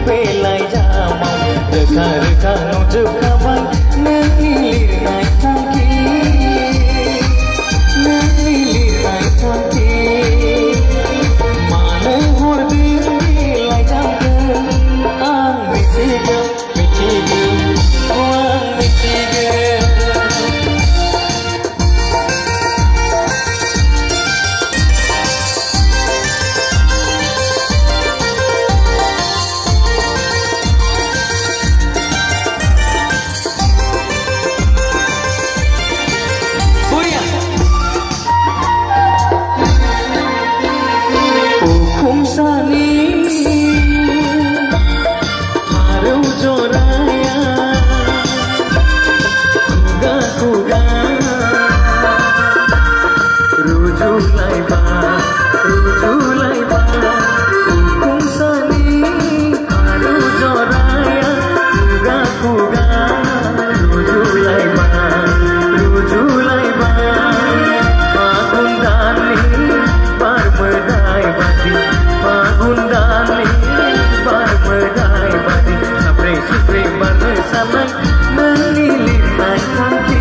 belai jamau reka-reka nujuk kabai nelilir naik tangki nelilir naik tangki mana hor belai jamau ang mitiga wang mitiga Sani haru joraya kuga rujulai ba hukum sani haru joraya kuga rujulai ba pagundani barbedai bati pagundani barbedai bati sapre bersama melilir naik tangki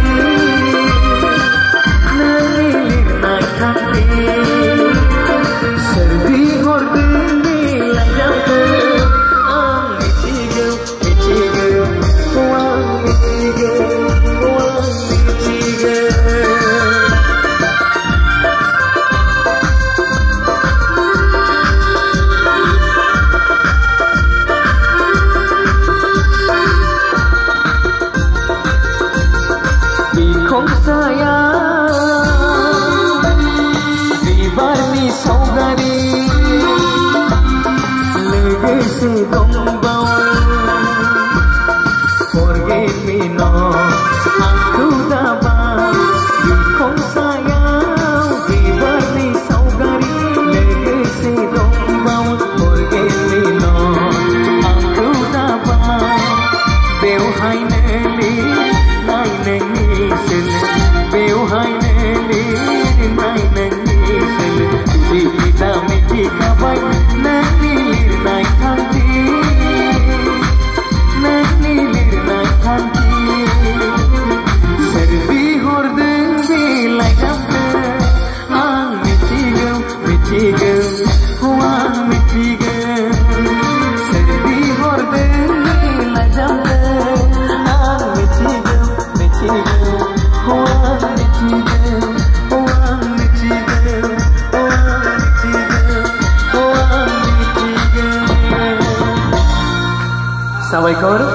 serbi horde layang ke ang mitiga wang mitiga Kong sayang dibarni saugari legasi dombau forget me no aku dapat kong sayang dibarni saugari legasi dombau forget me no aku dapat beu hai neli nai nengi beu hai neli nai nengi di kita miti kabai nelilir naik tangki serbi horde belai jamau ang mitiga wang mitiga serbi horde belai jamau ang mitiga Assalamualaikum.